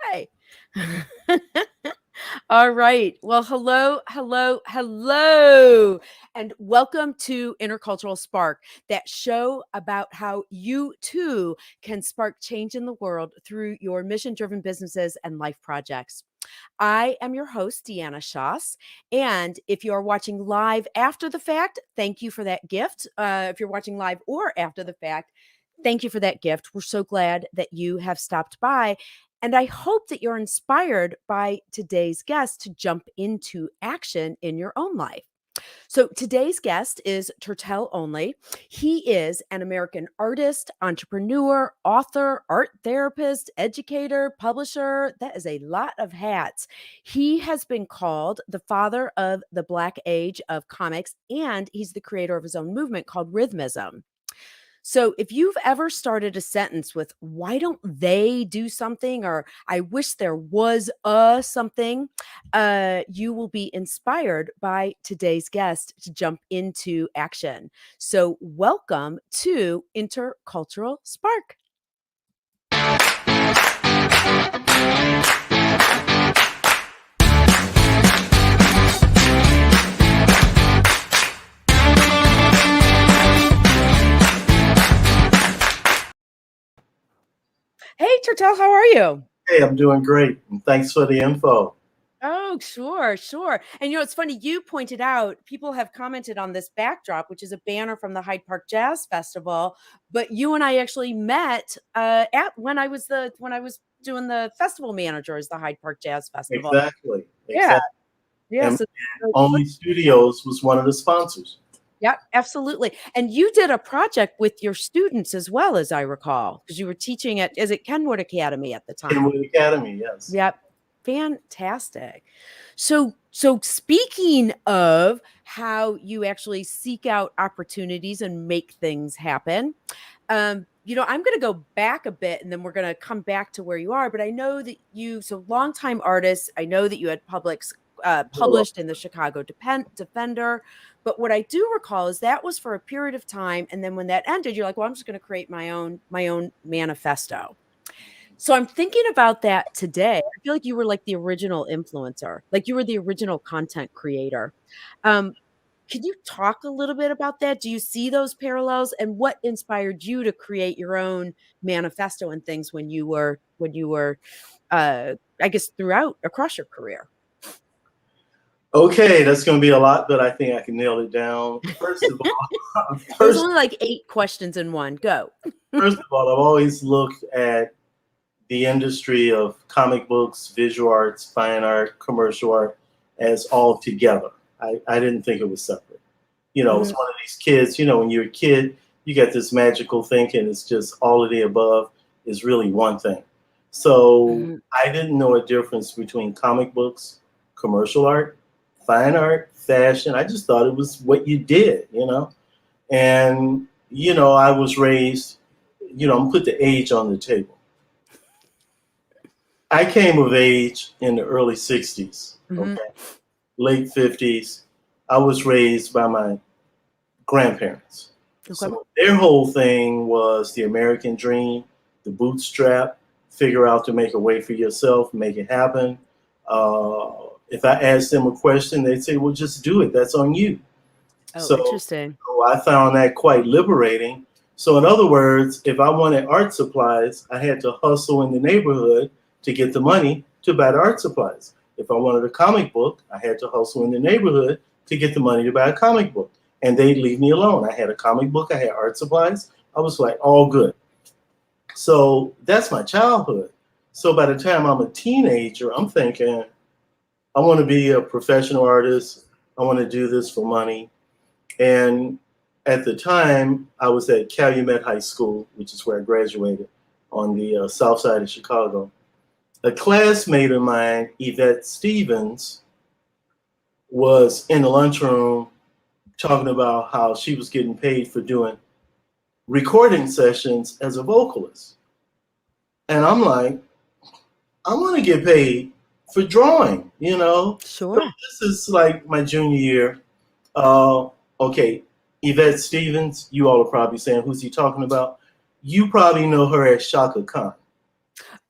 Okay. All right. Well, hello, hello, hello, and welcome to Intercultural Spark, that show about how you too can spark change in the world through your mission driven businesses and life projects. I am your host, Deanna Schoss. And if you are watching live after the fact, thank you for that gift. If you're watching live or after the fact, thank you for that gift. We're so glad that you have stopped by. And I hope that you're inspired by today's guest to jump into action in your own life. So today's guest is Turtel Onli. He is an American artist, entrepreneur, author, art therapist, educator, publisher. That is a lot of hats. He has been called the father of the Black age of comics, and he's the creator of his own movement called Rhythmism. So if you've ever started a sentence with, why don't they do something? Or I wish there was a something, you will be inspired by today's guest to jump into action. So welcome to Intercultural Spark. Hey, Turtel, how are you? Hey, I'm doing great. And thanks for the info. Oh, sure, sure. And it's funny, you pointed out people have commented on this backdrop, which is a banner from the Hyde Park Jazz Festival. But you and I actually met at when I was doing the festival manager as the Hyde Park Jazz Festival. Exactly. Yeah, Exactly. yeah. And So, Only Studios was one of the sponsors. yeah, absolutely. And you did a project with your students as well, as I recall, because you were teaching at, is it Kenwood Academy at the time? Kenwood Academy, yes. Yep. Fantastic. So speaking of how you actually seek out opportunities and make things happen, I'm going to go back a bit and then we're going to come back to where you are. But I know that so longtime artist, I know that you had published in the Chicago Defender. But what I do recall is that was for a period of time. And then when that ended, you're like, well, I'm just going to create my own manifesto. So I'm thinking about that today. I feel like you were like the original influencer, like you were the original content creator. Could you talk a little bit about that? Do you see those parallels, and what inspired you to create your own manifesto and things when you were, I guess, across your career? Okay, that's going to be a lot, but I think I can nail it down. First of all, There's only like 8 questions in one. Go. I've always looked at the industry of comic books, visual arts, fine art, commercial art as all together. I didn't think it was separate. It's one of these kids, when you're a kid, you get this magical thinking it's just all of the above is really one thing. So I didn't know a difference between comic books, commercial art, fine art, fashion. I just thought it was what you did, And, I was raised, I'm put the age on the table. I came of age in the early 60s, okay, late 50s. I was raised by my grandparents. Okay. So their whole thing was the American dream, the bootstrap, figure out to make a way for yourself, make it happen. If I asked them a question, they'd say, well, just do it. That's on you. Oh, interesting. So I found that quite liberating. So in other words, if I wanted art supplies, I had to hustle in the neighborhood to get the money to buy the art supplies. If I wanted a comic book, I had to hustle in the neighborhood to get the money to buy a comic book. And they'd leave me alone. I had a comic book, I had art supplies. I was like, all good. So that's my childhood. So by the time I'm a teenager, I'm thinking, I want to be a professional artist. I want to do this for money. And at the time, I was at Calumet High School, which is where I graduated on the south side of Chicago. A classmate of mine, Yvette Stevens, was in the lunchroom talking about how she was getting paid for doing recording sessions as a vocalist. And I'm like, I want to get paid for drawing, Sure. So this is like my junior year. Okay, Yvette Stevens, you all are probably saying, who's he talking about? You probably know her as Shaka Khan.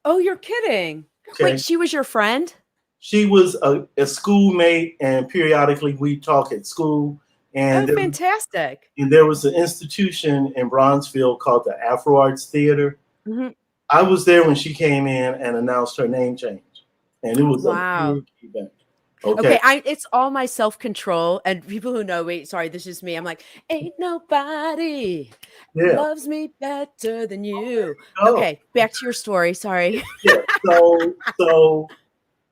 Oh, you're kidding. Okay. Wait, she was your friend? She was a schoolmate, and periodically we talk at school. Oh, And fantastic. there was an institution in Bronzeville called the Afro Arts Theater. Mhm. I was there when she came in and announced her name change, and it was a Wow. big event. Okay. Okay, it's all my self-control, and people who know me, sorry, this is me. I'm like, "Ain't nobody Yeah. loves me better than you." Oh, Okay, back to your story, sorry. yeah. So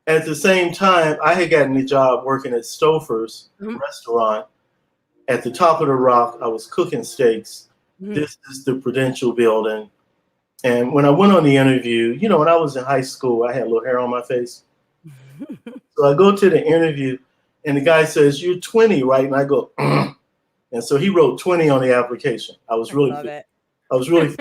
at the same time, I had gotten a job working at Stouffer's Mhm, restaurant at the top of the rock. I was cooking steaks. mhm. This is the Prudential building. And when I went on the interview, when I was in high school, I had a little hair on my face. So I go to the interview, and the guy says, "You're 20, right?" And I go, and so he wrote 20 on the application. I was I really, love it. I was really,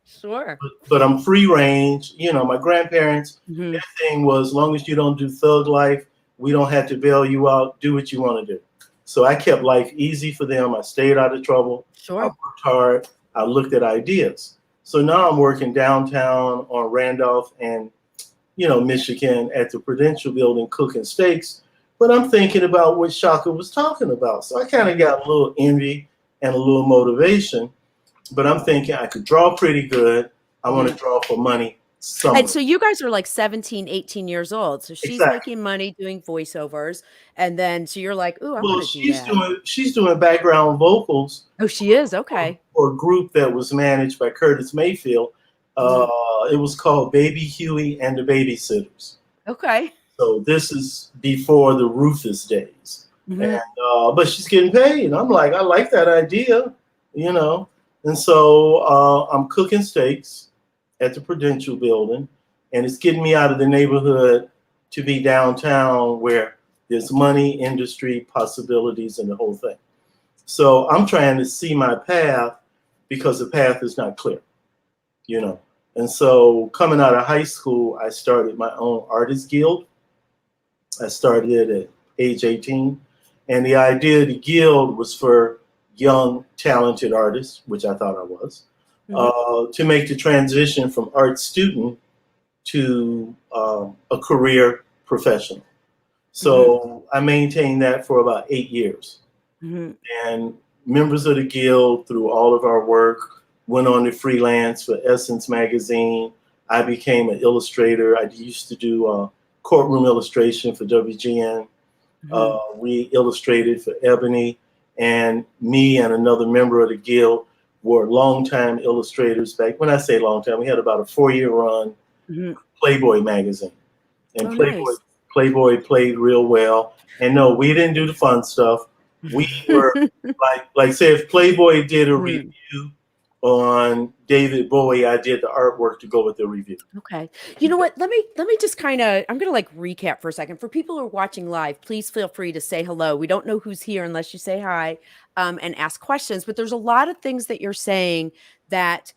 Sure. but I'm free range. My grandparents, their Mhm. thing was, as long as you don't do thug life, we don't have to bail you out. Do what you want to do. So I kept life easy for them. I stayed out of trouble. I Sure. worked hard. I looked at ideas. So now I'm working downtown on Randolph and Michigan at the Prudential building cooking steaks. But I'm thinking about what Shaka was talking about. So I kind of Mhm. got a little envy and a little motivation. But I'm thinking I could draw pretty good. I want to Mhm. draw for money And somewhere. so you guys are like 17, 18 years old. So she's Exactly. making money doing voiceovers, and then so you're like, "Ooh, I Well, wanna do that." she's doing background vocals Oh, she is? Okay. for a group that was managed by Curtis Mayfield. Mhm. It was called Baby Huey and the Babysitters. Okay. So this is before the Rufus days. And Mhm. but she's getting paid. I'm like, I like that idea, you know. And so I'm cooking steaks at the Prudential building, and it's getting me out of the neighborhood to be downtown where there's money, industry, possibilities, and the whole thing. So I'm trying to see my path because the path is not clear, you know. And so coming out of high school, I started my own artist guild. I started it at age 18. And the idea of the guild was for young, talented artists, which I thought I was, Mhm. to make the transition from art student to a career professional. Mhm. So I maintained that for about 8 years. Mhm. And members of the guild, through all of our work, went on to freelance for Essence magazine. I became an illustrator. I used to do courtroom illustration for WGN. Mhm. We illustrated for Ebony, and me and another member of the guild were longtime illustrators back. When I say long time, we had about a 4-year run, Mhm. Playboy magazine, and Oh, Playboy nice. Playboy played real well. And no, we didn't do the fun stuff. We were like say if Playboy did a Mhm. review on David Bowie, I did the artwork to go with the review. Okay. You know what? Let me just kinda I'm gonna, like, recap for a second. For people who are watching live, please feel free to say hello. We don't know who's here unless you say hi, and ask questions, but there's a lot of things that you're saying that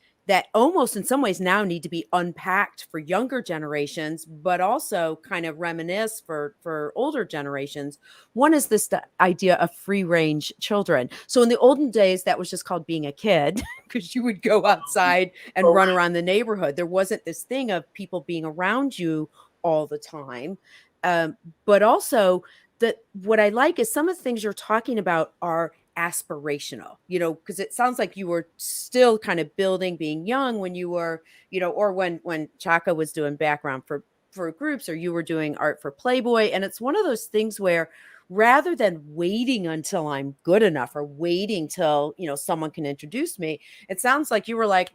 almost in some ways now need to be unpacked for younger generations, but also kind of reminisce for older generations. One is this the idea of free range children. So in the olden days, that was just called being a kid because you would go outside and run around the neighborhood. There wasn't this thing of people being around you all the time. Um, but also that what I like is some of the things you're talking about are aspirational, because it sounds like you were still kind of building being young when you were, or when Chaka was doing background for groups or you were doing art for Playboy. And it's one of those things where rather than waiting until I'm good enough or waiting till, someone can introduce me, it sounds like you were like,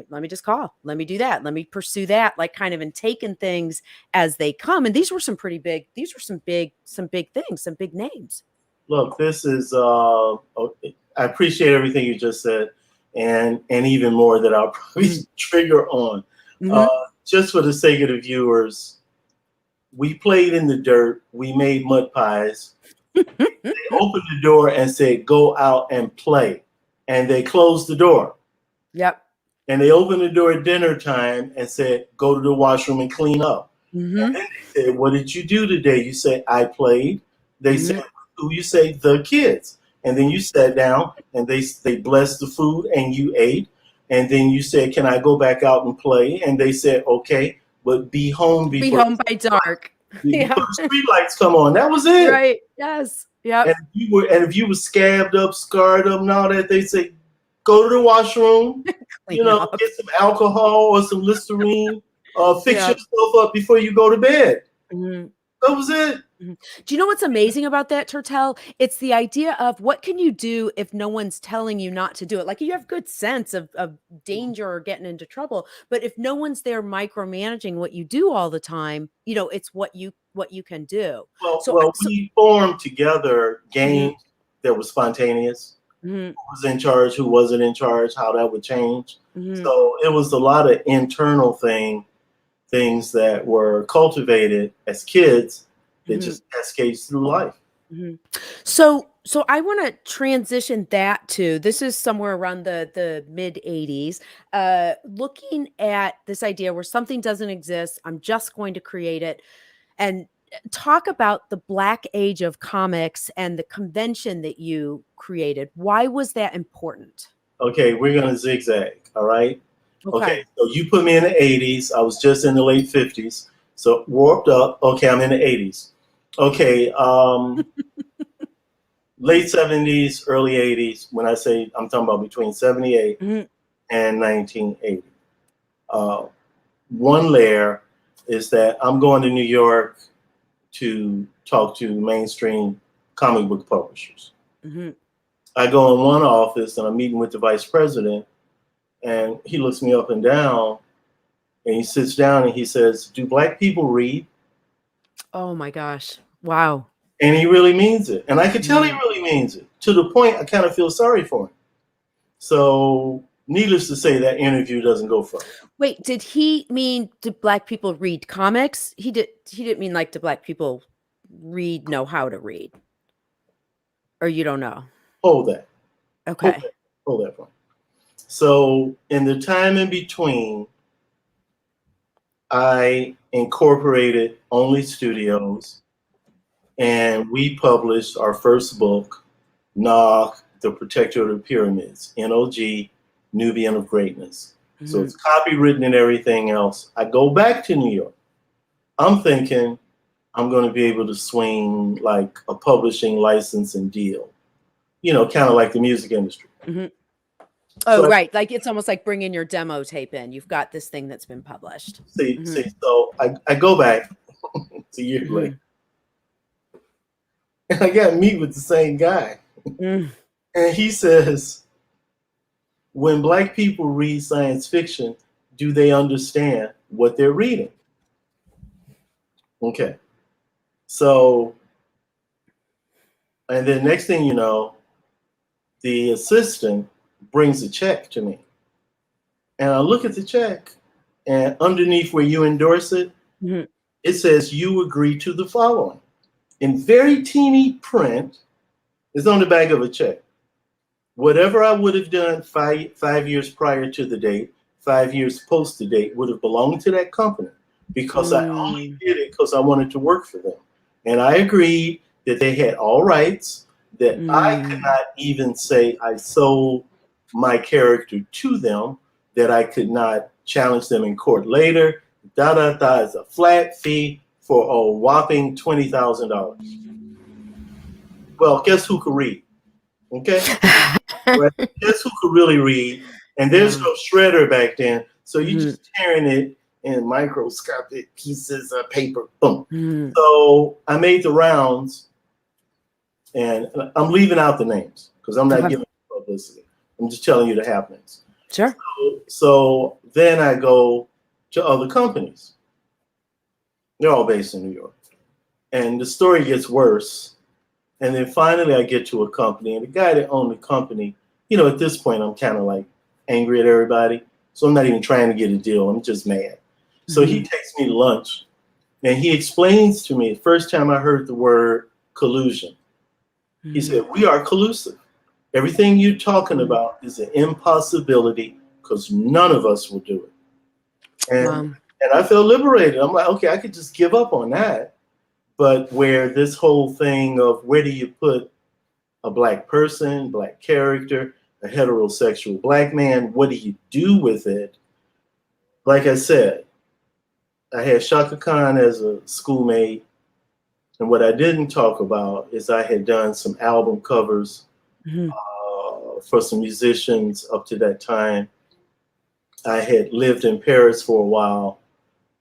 let me just call. Let me do that. Let me pursue that, like kind of in taking things as they come. And these were some pretty big, these were some big things, some big names. Look, this is. I appreciate everything you just said, and even more that I'll probably Mhm. trigger on. Uh, Mhm. just for the sake of the viewers, we played in the dirt. We made mud pies. They opened the door and said, "Go out and play," and they closed the door. Yep. And they opened the door at dinner time and said, "Go to the washroom and clean up." And Mhm. then they said, "What did you do today?" You say, "I played." They said, Mhm. "Who?" You say, "The kids." And then you sat down and they blessed the food and you ate. And then you said, "Can I go back out and play?" And they said, "Okay." but be home Be before home by dark. before Yeah. the street lights come on. That was it. Right. Yes. And Yep. if you were scabbed up, scarred up, and all that, they say, go to the washroom, Clean up. get some alcohol or some Listerine, fix Yeah. yourself up before you go to bed. Mhm. That was it. Mhm. Do you know what's amazing about that, Turtel? It's the idea of what can you do if no one's telling you not to do it? Like you have good sense of danger or getting into trouble, but if no one's there micromanaging what you do all the time, it's what you can do. So, Well, so we formed together mhm, games that were spontaneous. mhm, Who was in charge? Who wasn't in charge? How that would change. mhm, So it was a lot of internal things that were cultivated as kids that mhm. just cascades through life. Mhm. So I want to transition that to this is somewhere around the mid 80s, looking at this idea where something doesn't exist, I'm just going to create it, and talk about the black age of comics and the convention that you created. Why was that important? Okay, we're gonna zigzag. All right. Okay, Okay. so you put me in the 80s. I was just in the late 50s. So warped up. Okay, I'm in the 80s. Okay, late 70s, early 80s. When I say I'm talking about between 78 Mhm, and 1980. Uh, one layer is that I'm going to New York to talk to mainstream comic book publishers. mhm. I go in one office and I'm meeting with the vice president, and he looks me up and down, and he sits down and he says, "Do black people read?" Oh my gosh. Wow. And he really means it. And I could tell he Mhm. really means it, to the point I kind of feel sorry for him. So, needless to say, that interview doesn't go further. Wait, did he mean do black people read comics? He didn't mean like do black people know how to read? Or you don't know? Hold that. Hold Okay. that. Hold that point. So, in the time in between, I incorporated Only Studios, and we published our first book, Nog, The Protector of the Pyramids, NOG, Nubian of Greatness. So Mhm. it's copywritten and everything else. I go back to New York. I'm thinking I'm going to be able to swing like a publishing license and deal, kind of like the music industry. Mhm. So Oh, I right, like, it's almost like bringing your demo tape in. You've got this thing that's been published. see, Mhm. so I go back a year later, Mhm. and I got to meet with the same guy. Mm. And he says, when black people read science fiction, do they understand what they're reading? Okay. So, and then next thing you know, the assistant brings a check to me. And I look at the check, and underneath where you endorse it, Mhm. it says you agree to the following. In very teeny print, it's on the back of a check. Whatever I would have done five years prior to the date, 5 years post the date, would have belonged to that company because I only Mm. did it because I wanted to work for them. And I agreed that they had all rights, that I could Mm. not even say I sold my character to them, that I could not challenge them in court later. Da da da is a flat fee for a whopping $20,000. Well, guess who could read? Okay. Right? Guess who could really read? And there's Yeah. no shredder back then, so you're Mhm. just tearing it in microscopic pieces of paper. Boom. Mhm. So I made the rounds, and I'm leaving out the names because I'm not Okay. giving publicity. I'm just telling you the happenings. Sure. So then I go to other companies. They're all based in New York, and the story gets worse. And then finally, I get to a company, and the guy that owned the company, at this point, I'm kind of like angry at everybody. So I'm not even trying to get a deal. I'm just mad. So he Mhm. takes me to lunch, and he explains to me the first time I heard the word collusion. He Mhm. said, "We are collusive. Everything you're talking Mhm. about is an impossibility because none of us will do it." And Wow. and I felt liberated. I'm like, okay, I could just give up on that. But where this whole thing of where do you put a black person, black character, a heterosexual black man, what do you do with it? Like I said, I had Shaka Khan as a schoolmate. And what I didn't talk about is I had done some album covers Mhm. for some musicians up to that time. I had lived in Paris for a while,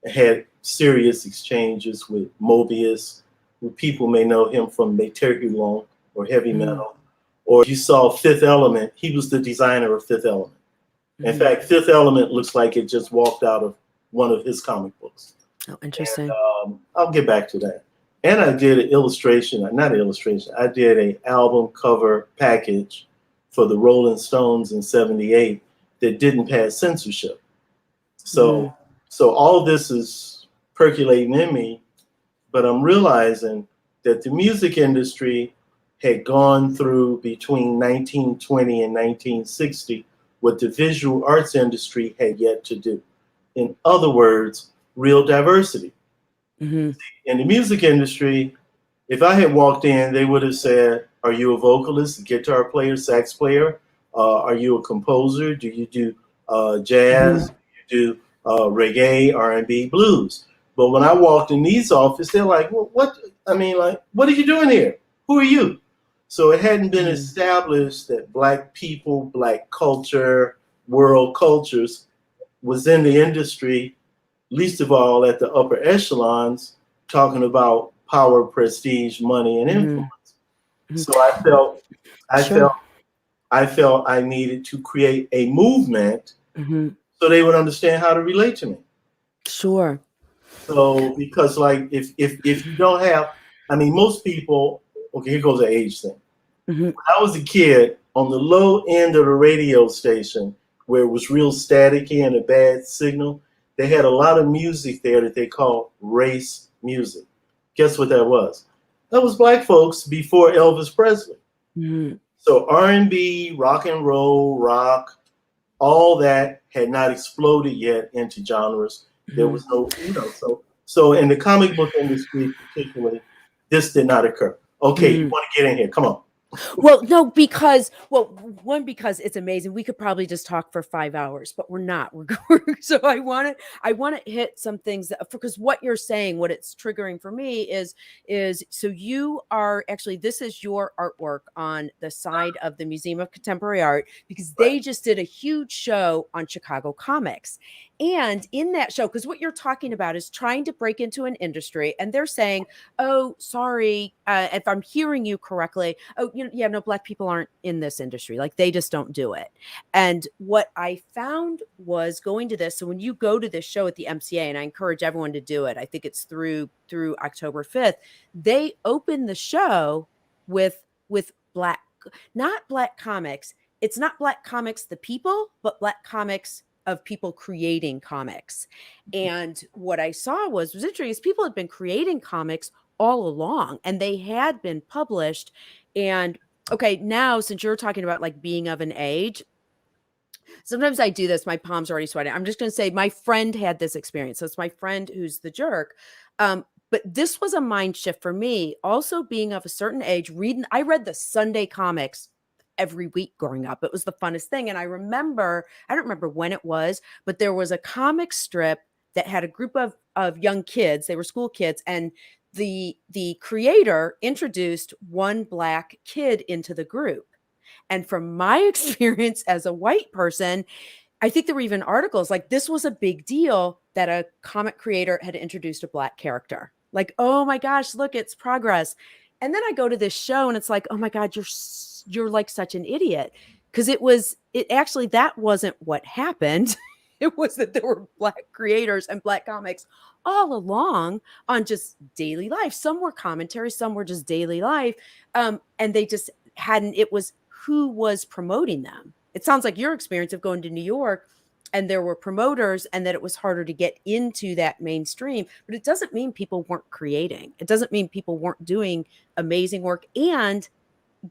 had serious exchanges with Mobius, who people may know him from Meteor Hulon or heavy Mhm. metal. Or if you saw Fifth Element, he was the designer of Fifth Element. In Mhm. fact, Fifth Element looks like it just walked out of one of his comic books. Oh, And interesting. I'll get back to that. And I did an illustration, not an illustration, I did an album cover package for the Rolling Stones in '78 that didn't pass censorship. So, Mhm. so all this is percolating in me, but I'm realizing that the music industry had gone through between 1920 and 1960 what the visual arts industry had yet to do. In other words, real diversity. Mhm. In the music industry, if I had walked in, they would have said, "Are you a vocalist, a guitar player, sax player? Are you a composer? Do you do jazz? Mhm. Do you do reggae, R&B, blues?" But when I walked in these offices, they're like, well, "What? I mean, like, what are you doing here? Who are you?" So it hadn't been Mhm. established that Black people, Black culture, world cultures was in the industry, least of all at the upper echelons, talking about power, prestige, money, and Mhm. influence. Mhm. So I felt, Sure. I felt I needed to create a movement Mhm. so they would understand how to relate to me. Sure. So because like if you don't have, I mean, most people. Okay, here goes the age thing. Mhm. When I was a kid, on the low end of the radio station, where it was real staticky and a bad signal, they had a lot of music there that they called race music. Guess what that was? That was Black folks before Elvis Presley. Mhm. So R&B, rock and roll, rock, all that had not exploded yet into genres. There Mhm. was no, so in the comic book industry particularly, this did not occur. Okay, you Mhm. want to get in here? Come on. Well, no, because one, because it's amazing. We could probably just talk for 5 hours, but we're not. We're going so I wanna hit some things that because what you're saying, what it's triggering for me is so you are actually this is your artwork on the side of the Museum of Contemporary Art because Right. they just did a huge show on Chicago comics. And in that show, because what you're talking about is trying to break into an industry, and they're saying, "Oh, sorry, if I'm hearing you correctly, oh, yeah, no, Black people aren't in this industry. Like they just don't do it." And what I found was going to this. So when you go to this show at the MCA, and I encourage everyone to do it, I think it's through October 5th, they open the show with Black, not Black comics. It's not Black comics, the people, but Black comics of people creating comics. And what I saw was interesting is people had been creating comics all along and they had been published. And okay, now since you're talking about like being of an age, sometimes I do this, my palms are already sweating. I'm just going to say my friend had this experience. So it's my friend who's the jerk. But this was a mind shift for me. Also being of a certain age, I read the Sunday comics every week growing up. It was the funnest thing. And I don't remember when it was, but there was a comic strip that had a group of young kids. They were school kids, and the creator introduced one Black kid into the group. And from my experience as a white person, I think there were even articles like this was a big deal that a comic creator had introduced a Black character. Like, oh my gosh, look, it's progress. And then I go to this show and it's like, oh my God, you're like such an idiot. Because it actually, that wasn't what happened. It was that there were Black creators and Black comics all along on just daily life. Some were commentary, some were just daily life. And they just hadn't, it was who was promoting them. It sounds like your experience of going to New York and there were promoters and that it was harder to get into that mainstream, but it doesn't mean people weren't creating. It doesn't mean people weren't doing amazing work and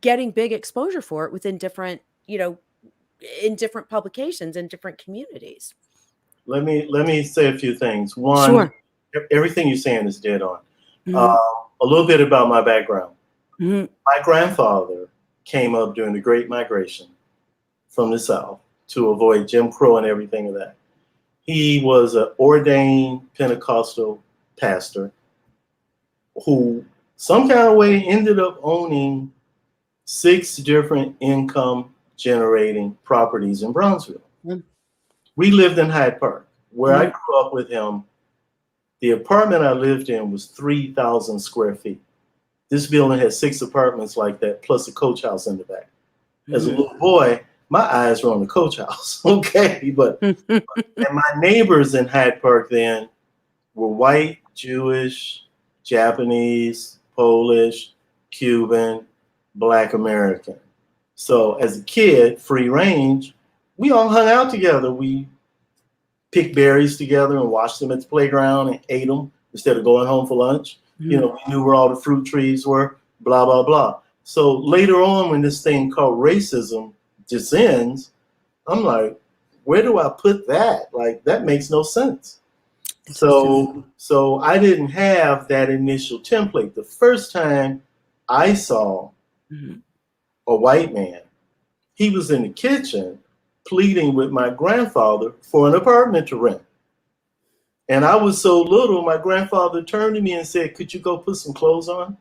getting big exposure for it within different, in different publications in different communities. Let me say a few things. One, Sure. everything you're saying is dead on. Mhm. A little bit about my background. Mhm. My grandfather came up during the Great Migration from the South to avoid Jim Crow and everything of that. He was an ordained Pentecostal pastor who some kind of way ended up owning 6 different income generating properties in Brownsville. Mm. We lived in Hyde Park, where I Mhm. grew up with him. The apartment I lived in was 3,000 square feet. This building had 6 apartments like that, plus a coach house in the back. As a little boy, my eyes were on the coach house, okay? But and my neighbors in Hyde Park then were white, Jewish, Japanese, Polish, Cuban, Black American. So as a kid, free range, we all hung out together. We picked berries together and watched them at the playground and ate them instead of going home for lunch. You know, we knew where all the fruit trees were, blah, blah, blah. So later on, when this thing called racism descends, I'm like, where do I put that? Like, that makes no sense. So I didn't have that initial template. The first time I saw a white man, he was in the kitchen pleading with my grandfather for an apartment to rent. And I was so little, my grandfather turned to me and said, "Could you go put some clothes on?"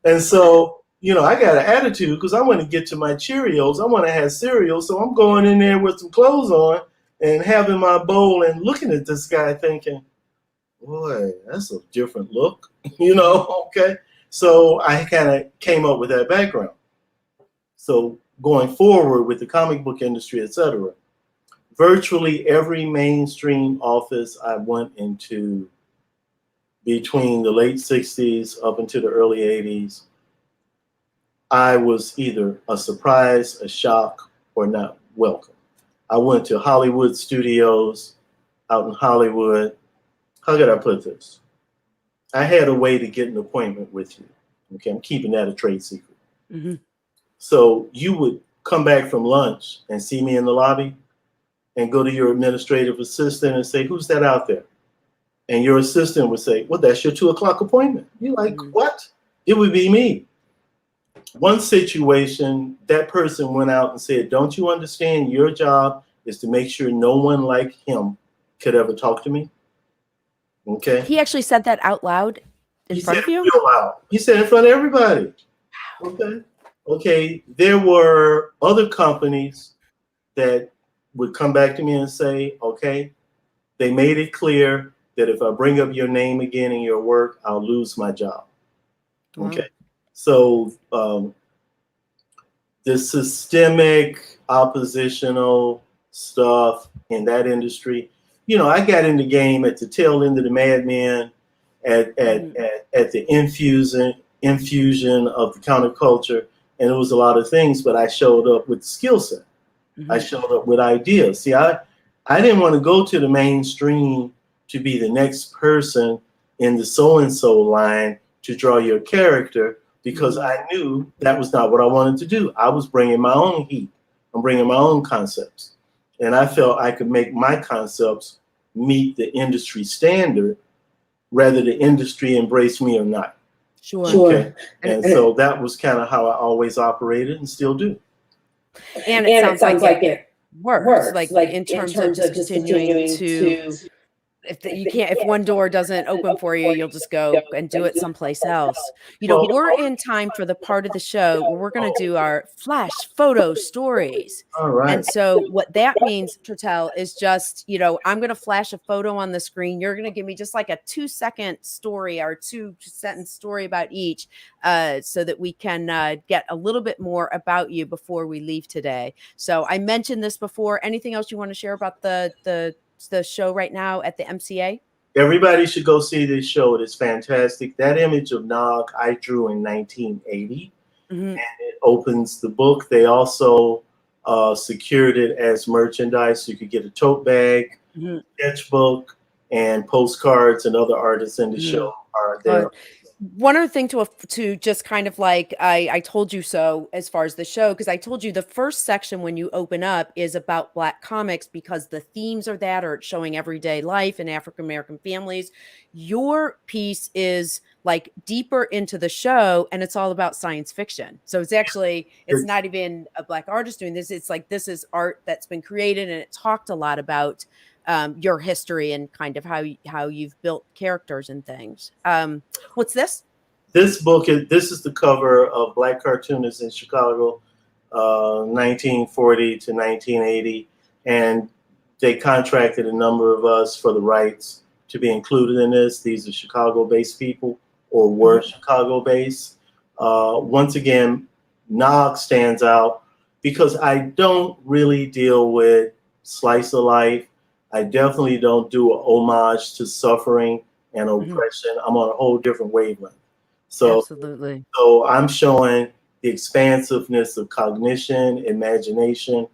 And so, you know, I got an attitude because I want to get to my Cheerios. I want to have cereal. So I'm going in there with some clothes on and having my bowl and looking at this guy thinking, boy, that's a different look, you know, okay? So I kind of came up with that background. So going forward with the comic book industry, et cetera, virtually every mainstream office I went into between the late 60s up into the early 80s, I was either a surprise, a shock, or not welcome. I went to Hollywood studios out in Hollywood. How could I put this? I had a way to get an appointment with you. Okay, I'm keeping that a trade secret. Mm-hmm. So you would come back from lunch and see me in the lobby and go to your administrative assistant and say, "Who's that out there?" And your assistant would say, "Well, that's your 2 o'clock appointment." You're like, "What?" It would be me. One situation, that person went out and said, "Don't you understand your job is to make sure no one like him could ever talk to me?" Okay. He actually said that out loud in front of you? Real loud. He said in front of everybody. Okay. Okay. There were other companies that would come back to me and say, "Okay, they made it clear that if I bring up your name again in your work, I'll lose my job." Wow. Okay. So the systemic oppositional stuff in that industry, you know, I got in the game at the tail end of the Mad Men, at the infusion of the counterculture, and it was a lot of things, but I showed up with skill set. I showed up with ideas. See, I didn't want to go to the mainstream to be the next person in the so-and-so line to draw your character, because I knew that was not what I wanted to do. I was bringing my own heat. I'm bringing my own concepts. And I felt I could make my concepts meet the industry standard, rather the industry embrace me or not. Sure. Okay? And so that was kind of how I always operated and still do. And it sounds like it works, like in terms of just continuing to, if one door doesn't open for you, you'll just go and do it someplace else. You know, we're in time for the part of the show where we're going to do our flash photo stories. All right. And so what that means, Turtel, is just, you know, I'm going to flash a photo on the screen. You're going to give me just like a 2-second story or 2-sentence story about each, so that we can get a little bit more about you before we leave today. So I mentioned this before. Anything else you want to share about the show right now at the MCA? Everybody should go see this show. It is fantastic. That image of Nog I drew in 1980, and it opens the book. They also secured it as merchandise, so you could get a tote bag, sketchbook, and postcards, and other artists in the show are there. One other thing to just kind of like I told you so as far as the show, because I told you the first section when you open up is about Black comics because the themes are that, or it's showing everyday life in African American families. Your piece is like deeper into the show, and it's all about science fiction. So it's It's, not even a Black artist doing this. It's like this is art that's been created, and it talked a lot about your history and kind of how you've built characters and things. What's this? this is the cover of Black Cartoonists in Chicago, 1940 to 1980, and they contracted a number of us for the rights to be included in this. These are Chicago-based people, or were Chicago-based. Once again, Nog stands out because I don't really deal with slice of life. I definitely don't do a homage to suffering and oppression. I'm on a whole different wavelength. So, Absolutely. so I'm showing the expansiveness of cognition, imagination,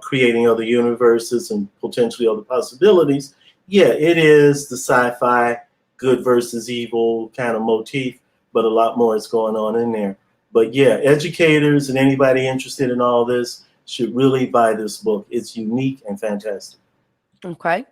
creating other universes and potentially other possibilities. Yeah, it is the sci-fi good versus evil kind of motif, but a lot more is going on in there. But yeah, educators and anybody interested in all this should really buy this book. It's unique and fantastic. Okay.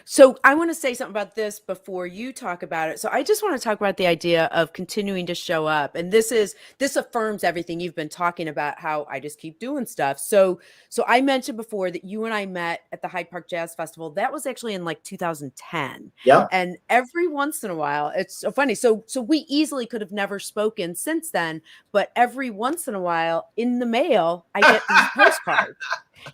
So I want to say something about this before you talk about it. So I just want to talk about the idea of continuing to show up. And this affirms everything you've been talking about, how I just keep doing stuff. So I mentioned before that you and I met at the Hyde Park Jazz Festival. That was actually in like 2010. Yeah. And every once in a while, it's so funny. So we easily could have never spoken since then, but every once in a while in the mail, I get these postcards.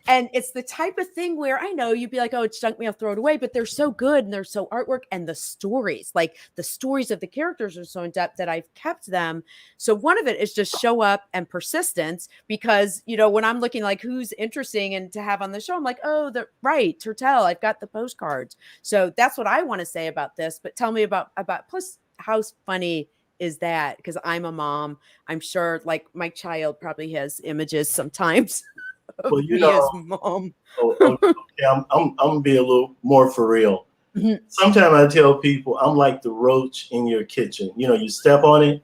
And it's the type of thing where I know you'd be like, oh, it's junk mail, throw it away. But they're so good and they're so artwork, and the stories, like the stories of the characters are so in depth that I've kept them. So one of it is just show up and persistence, because, when I'm looking like who's interesting and to have on the show, I'm like, oh, the right, Turtel, I've got the postcards. So that's what I want to say about this. But tell me about plus how funny is that? Because I'm a mom. I'm sure like my child probably has images sometimes of Well, me as mom. okay, I'm gonna be a little more for real. Mhm. Sometimes I tell people I'm like the roach in your kitchen. You step on it,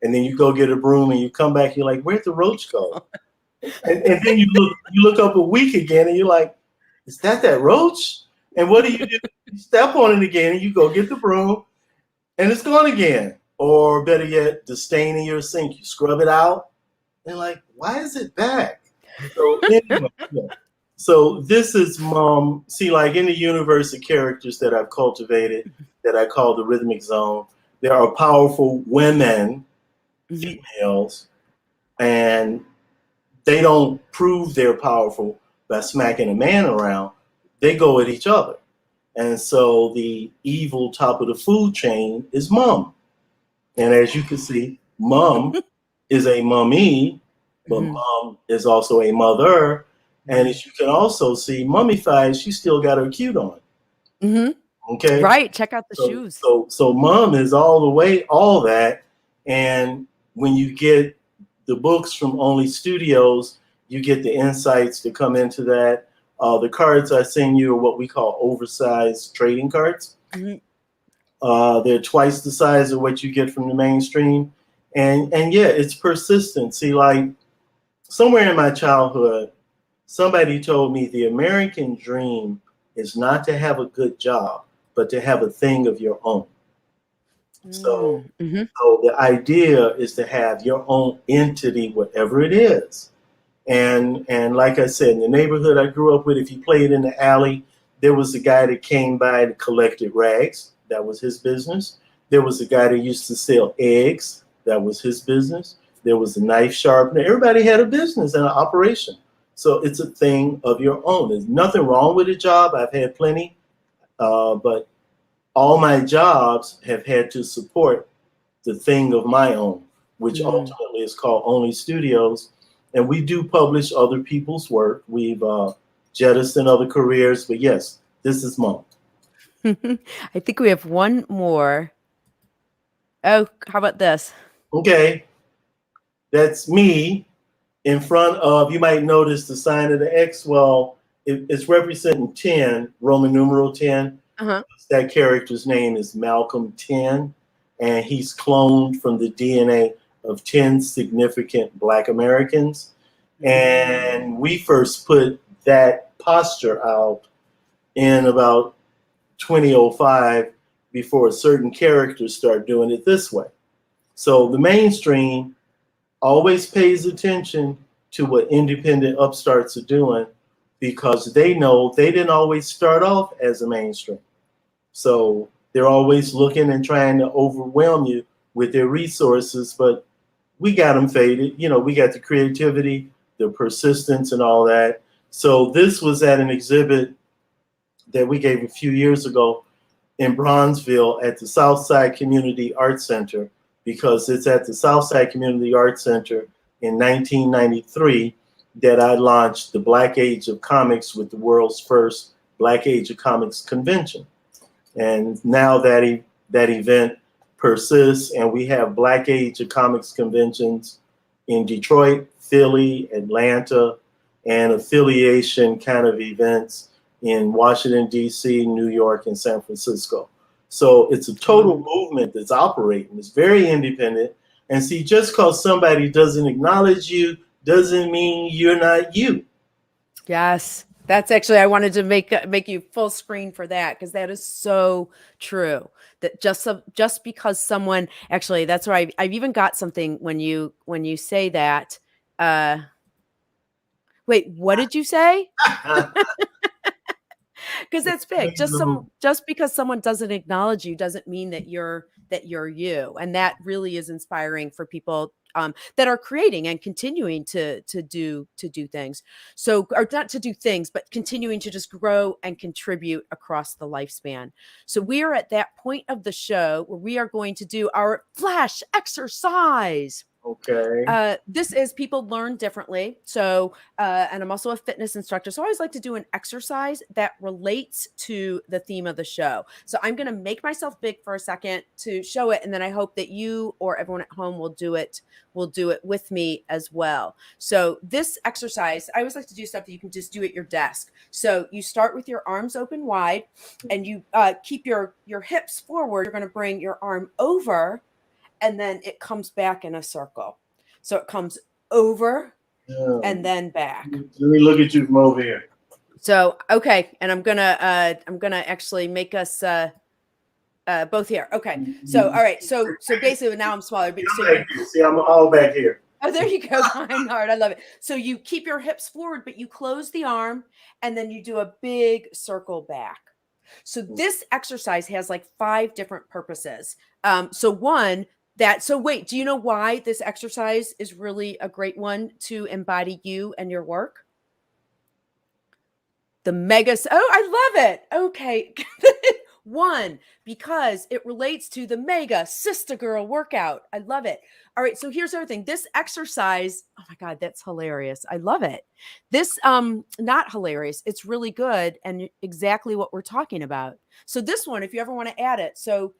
and then you go get a broom, and you come back. You're like, "Where'd the roach go?" And then you look up a week again, and you're like, "Is that roach?" And what do? You step on it again, and you go get the broom, and it's gone again. Or better yet, the stain in your sink. You scrub it out, and like, why is it back? So anyway, yeah. So this is mom. See, like in the universe of characters that I've cultivated, that I call the rhythmic zone, there are powerful women, females, and they don't prove they're powerful by smacking a man around. They go at each other. And so the evil top of the food chain is mom. And as you can see, mom is a mummy, but mom is also a mother. And as you can also see, mummified, she still got her cute on. Okay. Right. Check out the So shoes. so mom is all the way, all that. And when you get the books from Only Studios, you get the insights to come into that. The cards I send you are what we call oversized trading cards. They're twice the size of what you get from the mainstream. And yeah, it's persistent. See, like somewhere in my childhood, somebody told me the American dream is not to have a good job, but to have a thing of your own. So, so the idea is to have your own entity, whatever it is. And like I said, in the neighborhood I grew up with, if you played in the alley, there was a guy that came by and collected rags. That was his business. There was a guy that used to sell eggs. That was his business. There was a knife sharpener. Everybody had a business and an operation. So it's a thing of your own. There's nothing wrong with a job. I've had plenty, but all my jobs have had to support the thing of my own, which ultimately is called Only Studios. And we do publish other people's work. We've jettisoned other careers, but yes, this is mom. I think we have one more. Oh, how about this? Okay, that's me in front of, you might notice the sign of the X. Well, it's representing 10, Roman numeral 10. Uh-huh. That character's name is Malcolm 10. and he's cloned from the DNA of 10 significant Black Americans. And we first put that posture out in about 2005 before certain characters start doing it this way. So the mainstream always pays attention to what independent upstarts are doing because they know they didn't always start off as a mainstream. So they're always looking and trying to overwhelm you with their resources, but we got them faded. You know, we got the creativity, the persistence, and all that. So this was at an exhibit that we gave a few years ago in Bronzeville at the Southside Community Arts Center, because it's at the Southside Community Arts Center in 1993 that I launched the Black Age of Comics with the world's first Black Age of Comics convention. And now that event persists, and we have Black Age of Comics conventions in Detroit, Philly, Atlanta, and affiliation kind of events in Washington, D.C., New York, and San Francisco. So it's a total movement that's operating. It's very independent. And see, just because somebody doesn't acknowledge you doesn't mean you're not you. Yes. That's actually, I wanted to make you full screen for that, because that is so true. That just because someone, actually, that's why I've even got something when you say that. Wait, what did you say? Because that's big. Just because someone doesn't acknowledge you doesn't mean that you're you, and that really is inspiring for people that are creating and continuing to do things. So, or not to do things, but continuing to just grow and contribute across the lifespan. So we are at that point of the show where we are going to do our flash exercise. Okay. This is people learn differently. So, and I'm also a fitness instructor. So I always like to do an exercise that relates to the theme of the show. So I'm going to make myself big for a second to show it. And then I hope that you or everyone at home will do it with me as well. So this exercise, I always like to do stuff that you can just do at your desk. So you start with your arms open wide, and you keep your hips forward. You're going to bring your arm over, and then it comes back in a circle. So it comes over and then back. Let me look at you from over here. So, okay. And I'm gonna actually make us both here. Okay. So, all right. So basically now I'm smaller, but See, I'm all back here. Oh, there you go. Fine hard. I love it. So you keep your hips forward, but you close the arm, and then you do a big circle back. So this exercise has like 5 different purposes. So wait, do you know why this exercise is really a great one to embody you and your work? I love it. Okay. 1, because it relates to the mega sister girl workout. I love it. All right. So here's the other thing. This exercise, oh my God, that's hilarious. I love it. This, not hilarious. It's really good and exactly what we're talking about. So this one, if you ever want to add it. So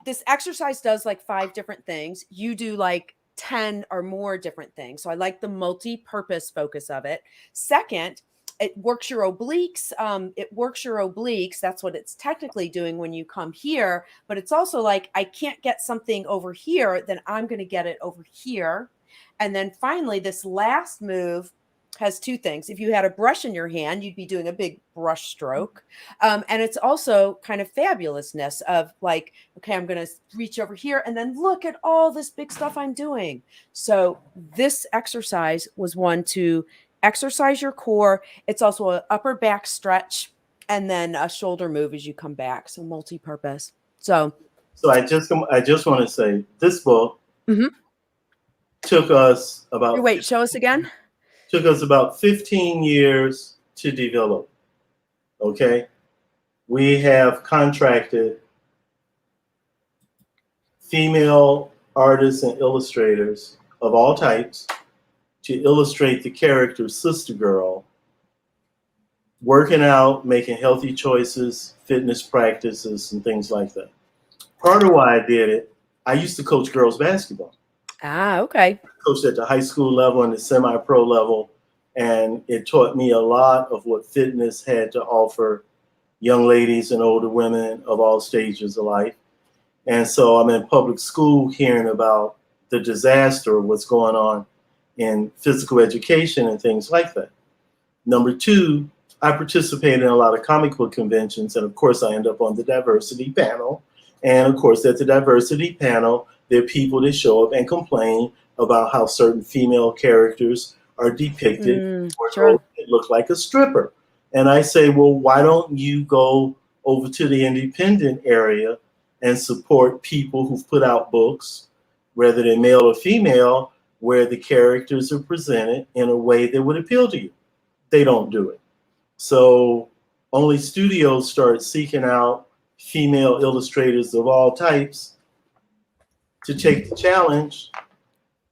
this exercise does like 5 different things. You do like 10 or more different things. So I like the multi-purpose focus of it. Second, it works your obliques. That's what it's technically doing when you come here. But it's also like, I can't get something over here, then I'm going to get it over here. And then finally, this last move has 2 things. If you had a brush in your hand, you'd be doing a big brush stroke. And it's also kind of fabulousness of like, okay, I'm going to reach over here and then look at all this big stuff I'm doing. So this exercise was one to exercise your core. It's also an upper back stretch and then a shoulder move as you come back. So multi-purpose. So I just want to say this book took us about. Wait, show us again. Took us about 15 years to develop. Okay, we have contracted female artists and illustrators of all types to illustrate the character Sister Girl, working out, making healthy choices, fitness practices, and things like that. Part of why I did it, I used to coach girls basketball. Ah, okay. I coached at the high school level and the semi-pro level, and it taught me a lot of what fitness had to offer young ladies and older women of all stages of life. And so I'm in public school hearing about the disaster of what's going on in physical education and things like that. Number two, I participate in a lot of comic book conventions, and of course I end up on the diversity panel. And of course at the diversity panel, there are people that show up and complain about how certain female characters are depicted or Sure. that look like a stripper. And I say, well, why don't you go over to the independent area and support people who've put out books, whether they're male or female, where the characters are presented in a way that would appeal to you? They don't do it. So only studios start seeking out female illustrators of all types to take the challenge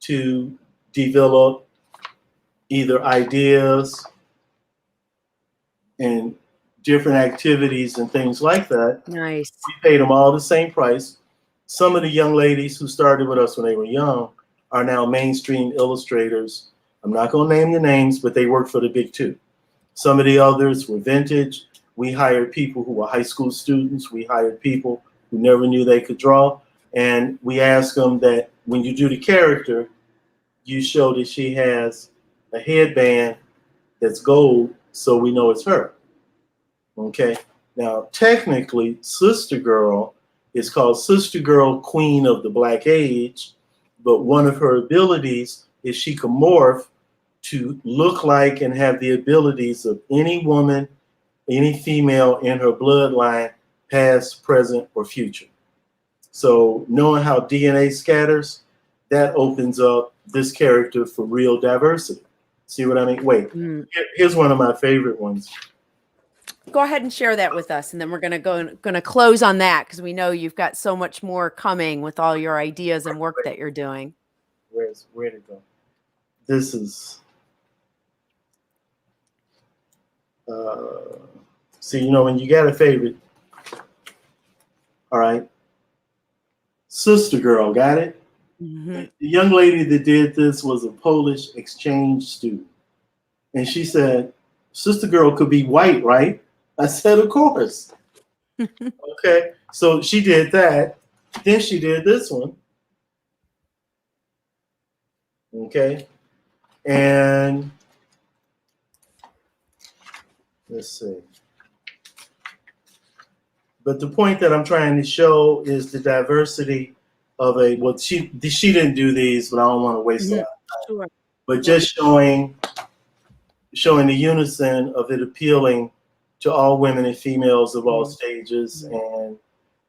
to develop either ideas and different activities and things like that. Nice. We paid them all the same price. Some of the young ladies who started with us when they were young are now mainstream illustrators. I'm not going to name the names, but they work for the big two. Some of the others were vintage. We hired people who were high school students. We hired people who never knew they could draw. And we asked them that when you do the character, you show that she has a headband that's gold, so we know it's her. Okay. Now, technically, Sister Girl is called Sister Girl Queen of the Black Age, but one of her abilities is she can morph to look like and have the abilities of any woman, any female in her bloodline, past, present, or future. So knowing how DNA scatters, that opens up this character for real diversity. See what I mean? Wait, here's one of my favorite ones. Go ahead and share that with us, and then we're going to close on that because we know you've got so much more coming with all your ideas and work that you're doing. Where'd it go? This is see, you know, when you got a favorite, all right, Sister Girl, got it? The young lady that did this was a Polish exchange student. And she said, Sister Girl could be white, right? I said, of course. Okay, so she did that. Then she did this one. Okay, and let's see. But the point that I'm trying to show is the diversity of a, well, she didn't do these, but I don't want to waste a lot of time. Sure. But just showing the unison of it appealing to all women and females of all stages. And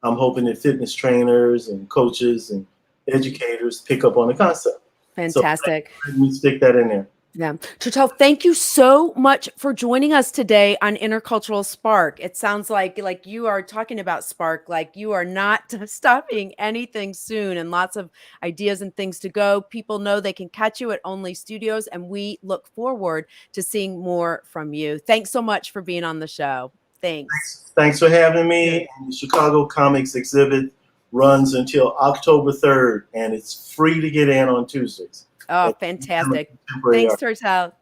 I'm hoping that fitness trainers and coaches and educators pick up on the concept. Fantastic. So let me stick that in there. Yeah. Turtel, thank you so much for joining us today on Intercultural Spark. It sounds like you are talking about Spark, like you are not stopping anything soon, and lots of ideas and things to go. People know they can catch you at Only Studios, and we look forward to seeing more from you. Thanks so much for being on the show. Thanks. Thanks for having me. And the Chicago Comics exhibit runs until October 3rd, and it's free to get in on Tuesdays. Oh, fantastic. Thanks, Turtel.